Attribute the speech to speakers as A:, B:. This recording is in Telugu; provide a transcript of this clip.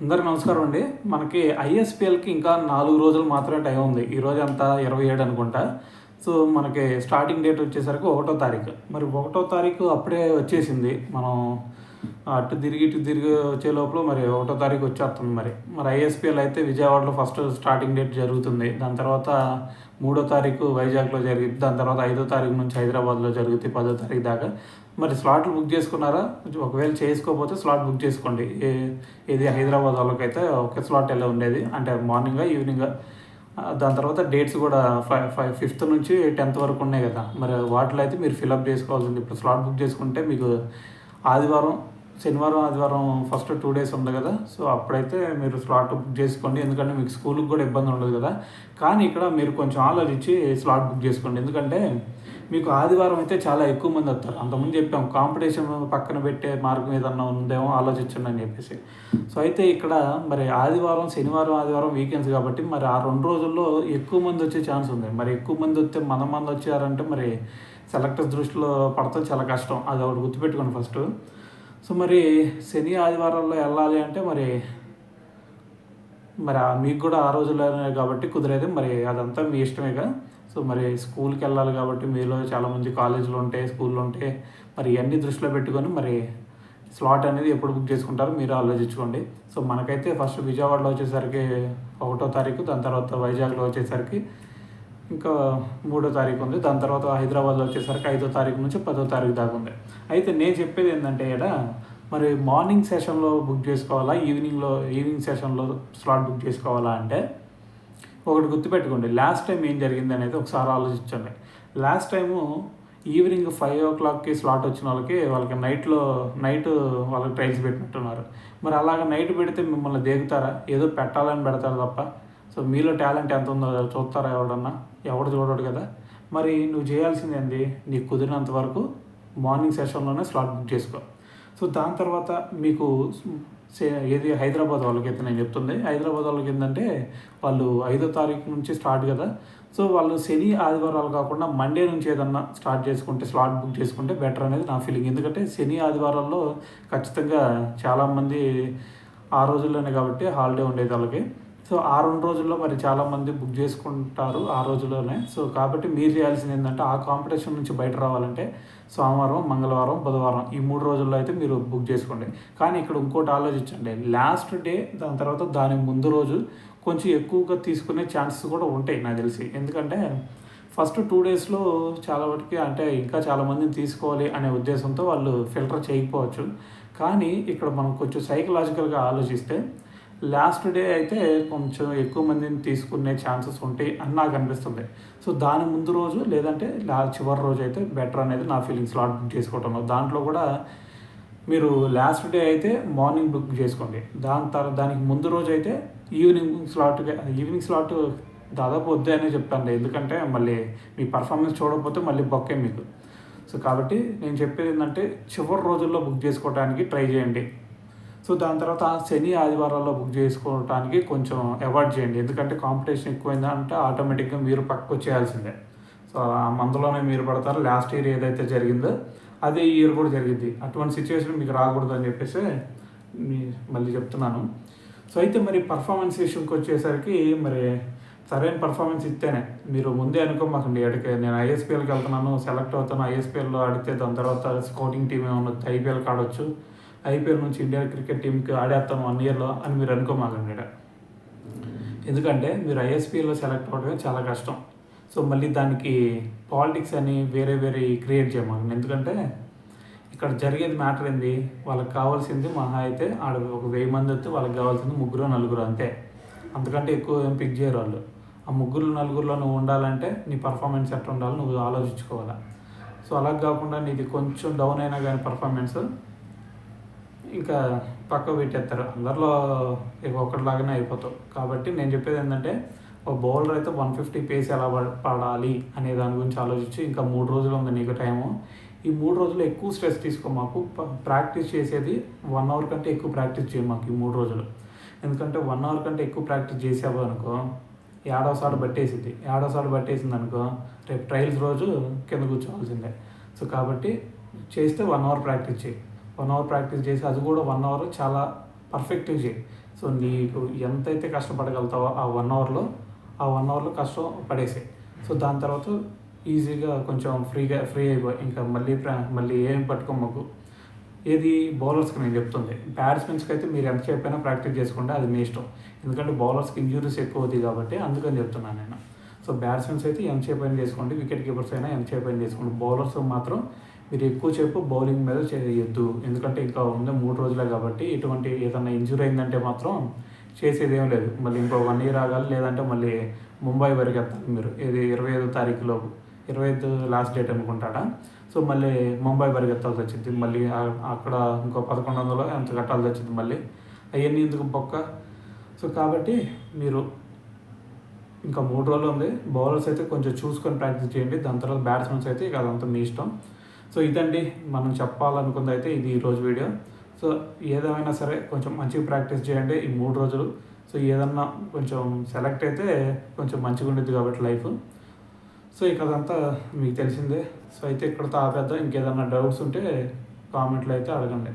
A: అందరికి నమస్కారం అండి. మనకి ఐఎస్‌పీఎల్‌కి ఇంకా 4 రోజులు మాత్రమే టైం ఉంది. ఈరోజు ఎంత 27 అనుకుంటా. సో, మనకి స్టార్టింగ్ డేట్ వచ్చేసరికి 1 తారీఖు. మరి 1 తారీఖు అప్పుడే వచ్చేసింది. మనం అటు తిరిగి, ఇటు తిరిగి వచ్చే లోపల మరి 1 తారీఖు వచ్చేస్తుంది మరి. మరి ఐఎస్‌పీఎల్ అయితే విజయవాడలో ఫస్ట్ స్టార్టింగ్ డేట్ జరుగుతుంది. దాని తర్వాత 3 తారీఖు వైజాగ్‌లో జరిగిద్ది. దాని తర్వాత 5 తారీఖు నుంచి హైదరాబాద్‌లో జరుగుద్ది 10 తారీఖు దాకా. మరి స్లాట్లు బుక్ చేసుకున్నారా? ఒకవేళ చేసుకోకపోతే స్లాట్ బుక్ చేసుకోండి. ఇది హైదరాబాద్ వాళ్ళకైతే ఒకే స్లాట్ ఎలా ఉండేది అంటే మార్నింగా ఈవినింగా. దాని తర్వాత డేట్స్ కూడా 5th నుంచి 10th వరకు ఉన్నాయి కదా. మరి వాటిలో అయితే మీరు ఫిలప్ చేసుకోవాల్సింది. ఇప్పుడు స్లాట్ బుక్ చేసుకుంటే మీకు ఆదివారం, శనివారం, ఆదివారం ఫస్ట్ 2 డేస్ ఉంది కదా. సో అప్పుడైతే మీరు స్లాట్ బుక్ చేసుకోండి. ఎందుకంటే మీకు స్కూల్కి కూడా ఇబ్బంది ఉండదు కదా. కానీ ఇక్కడ మీరు కొంచెం ఆలోచించి స్లాట్ బుక్ చేసుకోండి. ఎందుకంటే మీకు ఆదివారం అయితే చాలా ఎక్కువ మంది వస్తారు. అంతకుముందు చెప్పాం కాంపిటీషన్ పక్కన పెట్టే మార్గం ఏదన్నా ఉందేమో ఆలోచించండి అని చెప్పేసి. సో అయితే ఇక్కడ మరి ఆదివారం, శనివారం, ఆదివారం వీకెండ్స్ కాబట్టి మరి ఆ 2 రోజుల్లో ఎక్కువ మంది వచ్చే ఛాన్స్ ఉంది. మరి ఎక్కువ మంది వస్తే మంది వచ్చారంటే మరి సెలెక్టర్స్ దృష్టిలో పడతాం చాలా కష్టం. అది ఒకటి గుర్తుపెట్టుకోండి ఫస్ట్. సో మరి శని ఆదివారాల్లో వెళ్ళాలి అంటే మరి మరి మీకు కూడా ఆ రోజుల్లోనే కాబట్టి కుదిరేది. మరి అదంతా మీ ఇష్టమేగా. సో మరి స్కూల్కి వెళ్ళాలి కాబట్టి మీలో చాలామంది కాలేజీలు ఉంటాయి, స్కూళ్ళు ఉంటాయి. మరి ఇవన్నీ దృష్టిలో పెట్టుకొని మరి స్లాట్ అనేది ఎప్పుడు బుక్ చేసుకుంటారో మీరు ఆలోచించుకోండి. సో మనకైతే ఫస్ట్ విజయవాడలో వచ్చేసరికి 1 తారీఖు, దాని తర్వాత వైజాగ్లో వచ్చేసరికి ఇంకా 3 తారీఖు ఉంది. దాని తర్వాత హైదరాబాద్లో వచ్చేసరికి 5 తారీఖు నుంచి 10 తారీఖు దాకా ఉంది. అయితే నేను చెప్పేది ఏంటంటే ఇక్కడ మరి మార్నింగ్ సెషన్లో బుక్ చేసుకోవాలా, ఈవినింగ్ సెషన్లో స్లాట్ బుక్ చేసుకోవాలా అంటే ఒకటి గుర్తుపెట్టుకోండి. లాస్ట్ టైం ఏం జరిగింది అనేది ఒకసారి ఆలోచించండి. లాస్ట్ టైము ఈవినింగ్ 5 స్లాట్ వచ్చిన వాళ్ళకి నైట్ వాళ్ళకి ట్రైల్స్ పెట్టినట్టున్నారు. మరి అలాగ నైట్ పెడితే మిమ్మల్ని దేగుతారా? ఏదో పెట్టాలని పెడతారు తప్ప. సో మీలో టాలెంట్ ఎంత ఉందో చూస్తారా ఎవడన్నా? ఎవడు చూడడు కదా. మరి నువ్వు చేయాల్సింది ఏంది? నీకు కుదిరినంత వరకు మార్నింగ్ సెషన్లోనే స్లాట్ బుక్ చేసుకో. సో దాని తర్వాత మీకు ఏది హైదరాబాద్ వాళ్ళకైతే నేను చెప్తుంది. హైదరాబాద్ వాళ్ళకి ఏంటంటే వాళ్ళు 5 తారీఖు నుంచి స్టార్ట్ కదా. సో వాళ్ళు శని ఆదివారాలు కాకుండా మండే నుంచి ఏదన్నా స్టార్ట్ చేసుకుంటే స్లాట్ బుక్ చేసుకుంటే బెటర్ అనేది నా ఫీలింగ్. ఎందుకంటే శని ఆదివారాల్లో ఖచ్చితంగా చాలామంది ఆ రోజుల్లోనే కాబట్టి హాలిడే ఉండేది వాళ్ళకి. సో ఆ 2 రోజుల్లో మరి చాలామంది బుక్ చేసుకుంటారు ఆ రోజుల్లోనే. సో కాబట్టి మీరు చేయాల్సింది ఏంటంటే ఆ కాంపిటీషన్ నుంచి బయట రావాలంటే సోమవారం, మంగళవారం, బుధవారం ఈ 3 రోజుల్లో అయితే మీరు బుక్ చేసుకోండి. కానీ ఇక్కడ ఇంకోటి ఆలోచించండి. లాస్ట్ డే దాని తర్వాత దాని ముందు రోజు కొంచెం ఎక్కువగా తీసుకునే ఛాన్సెస్ కూడా ఉంటాయి నాకు తెలిసి. ఎందుకంటే ఫస్ట్ 2 డేస్లో చాలా వరకు అంటే ఇంకా చాలామందిని తీసుకోవాలి అనే ఉద్దేశంతో వాళ్ళు ఫిల్టర్ చేయకపోవచ్చు. కానీ ఇక్కడ మనం కొంచెం సైకలాజికల్గా ఆలోచిస్తే లాస్ట్ డే అయితే కొంచెం ఎక్కువ మందిని తీసుకునే ఛాన్సెస్ ఉంటాయి అని నాకు అనిపిస్తుంది. సో దాని ముందు రోజు లేదంటే చివరి రోజు అయితే బెటర్ అనేది నా ఫీలింగ్ స్లాట్ బుక్ చేసుకోవటంలో. దాంట్లో కూడా మీరు లాస్ట్ డే అయితే మార్నింగ్ బుక్ చేసుకోండి. దానికి ముందు రోజు అయితే ఈవినింగ్ స్లాట్ దాదాపు వద్దే అనే చెప్తాను. ఎందుకంటే మళ్ళీ మీ పర్ఫార్మెన్స్ చూడకపోతే మళ్ళీ బొక్కే మీకు. సో కాబట్టి నేను చెప్పేది ఏంటంటే చివరి రోజుల్లో బుక్ చేసుకోవడానికి ట్రై చేయండి. సో దాని తర్వాత శని ఆదివారాల్లో బుక్ చేసుకోవడానికి కొంచెం అవాయిడ్ చేయండి. ఎందుకంటే కాంపిటీషన్ ఎక్కువైందంటే ఆటోమేటిక్గా మీరు పక్కకు వచ్చేయాల్సిందే. సో ఆ మంత్లోనే మీరు పడతారు. లాస్ట్ ఇయర్ ఏదైతే జరిగిందో అదే ఈ ఇయర్ కూడా జరిగింది. అటువంటి సిచ్యువేషన్ మీకు రాకూడదు అని చెప్పేసి మళ్ళీ చెప్తున్నాను. సో అయితే మరి పర్ఫార్మెన్స్ విషయంకి వచ్చేసరికి మరి సరైన పర్ఫార్మెన్స్ ఇస్తేనే మీరు ముందే అనుకోమాకండి. ఎక్కడికి నేను ఐఎస్పీఎల్కి వెళ్తున్నాను, సెలెక్ట్ అవుతాను, ఐఎస్పీఎల్లో ఆడితే దాని తర్వాత స్కౌటింగ్ టీం ఏమన్నా ఐపీఎల్కి ఆడవచ్చు, ఐపీఎల్ నుంచి ఇండియా క్రికెట్ టీంకి ఆడేస్తాను 1 ఇయర్లో అని మీరు అనుకోమాకండి. ఎందుకంటే మీరు ఐఎస్పీఎల్లో సెలెక్ట్ అవ్వడమే చాలా కష్టం. సో మళ్ళీ దానికి పాలిటిక్స్ అని వేరే క్రియేట్ చేయమాకండి. ఎందుకంటే ఇక్కడ జరిగేది మ్యాటర్ ఏంది, వాళ్ళకి కావాల్సింది మహా అయితే ఆడ ఒక 1000 మంది వస్తే వాళ్ళకి కావాల్సింది 3-4 అంతే. అంతకంటే ఎక్కువ ఏం పిక్ చేయరు వాళ్ళు. ఆ 3-4లో నువ్వు ఉండాలంటే నీ పర్ఫార్మెన్స్ ఎట్లా ఉండాలో నువ్వు ఆలోచించుకోవాలి. సో అలా కాకుండా నీది కొంచెం డౌన్ అయినా కానీ పర్ఫార్మెన్స్ ఇంకా పక్కకు పెట్టేస్తారు. అందరిలో ఒకటిలాగానే అయిపోతావు. కాబట్టి నేను చెప్పేది ఏంటంటే ఒక బౌలర్ అయితే 150 పేస్ ఎలా పడాలి అనే దాని గురించి ఆలోచించి ఇంకా 3 రోజులు ఉంది నీకు టైము. ఈ 3 రోజులు ఎక్కువ స్ట్రెస్ తీసుకో. మాకు ప్రాక్టీస్ చేసేది 1 అవర్ కంటే ఎక్కువ ప్రాక్టీస్ చేయం మాకు ఈ 3 రోజులు. ఎందుకంటే 1 అవర్ కంటే ఎక్కువ ప్రాక్టీస్ చేసావు అనుకో ఏడోసారి పట్టేసింది అనుకో రేపు ట్రయల్స్ రోజు కింద కూర్చోవాల్సిందే. సో కాబట్టి చేస్తే 1 అవర్ ప్రాక్టీస్ చేయి. 1 అవర్ ప్రాక్టీస్ చేసి అది కూడా 1 అవర్ చాలా పర్ఫెక్ట్గా చేయి. సో నీకు ఎంతైతే కష్టపడగలుగుతావో ఆ 1 అవర్లో కష్టం పడేసేయి. సో దాని తర్వాత ఈజీగా కొంచెం ఫ్రీ అయిపోయి ఇంకా మళ్ళీ ఏం పట్టుకోమకు. ఏది బౌలర్స్కి నేను చెప్తుంది. బ్యాట్స్మెన్స్కి అయితే మీరు ఎంత చెప్పైనా ప్రాక్టీస్ చేసుకోండి, అది మీ ఇష్టం. ఎందుకంటే బౌలర్స్కి ఇంజ్యూరీస్ ఎక్కువ అవుతాయి కాబట్టి అందుకని చెప్తున్నాను నేను. సో బ్యాట్స్మెన్స్ అయితే ఎంతసేపు అయినా చేసుకోండి, వికెట్ కీపర్స్ అయినా ఎంతసేపు అయినా చేసుకోండి. బౌలర్స్ మాత్రం మీరు ఎక్కువసేపు బౌలింగ్ మీద చేయొద్దు. ఎందుకంటే ఇంకా ఉంది 3 రోజులే కాబట్టి ఎటువంటి ఏదన్నా ఇంజ్యూరీ అయిందంటే మాత్రం చేసేది ఏం లేదు. మళ్ళీ ఇంకో 1 ఇయర్ ఆగాలి, లేదంటే మళ్ళీ ముంబై వరకు ఎత్తాలి మీరు. ఇది 25 తారీఖులోపు, 25 లాస్ట్ డేట్ అనుకుంటాడా. సో మళ్ళీ ముంబై పరిగెత్తాల్సి వచ్చింది. మళ్ళీ అక్కడ ఇంకో 1100 ఎంత కట్టాల్సి వచ్చింది మళ్ళీ. అవన్నీ ఎందుకు పక్క. సో కాబట్టి మీరు ఇంకా 3 రోజులు ఉంది. బౌలర్స్ అయితే కొంచెం చూసుకొని ప్రాక్టీస్ చేయండి. దాని తర్వాత బ్యాట్స్మెన్స్ అయితే ఇక అదంతా మీ ఇష్టం. సో ఇదండి మనం చెప్పాలనుకుంది అయితే ఇది ఈరోజు వీడియో. సో ఏదేమైనా సరే కొంచెం మంచిగా ప్రాక్టీస్ చేయండి ఈ 3 రోజులు. సో ఏదన్నా కొంచెం సెలెక్ట్ అయితే కొంచెం మంచిగా ఉండిద్ది కాబట్టి లైఫ్. సో ఇక అదంతా మీకు తెలిసిందే. సో అయితే ఇక్కడతో ఆపేద్దాం. ఇంకేదన్నా డౌట్స్ ఉంటే కామెంట్లో అయితే అడగండి.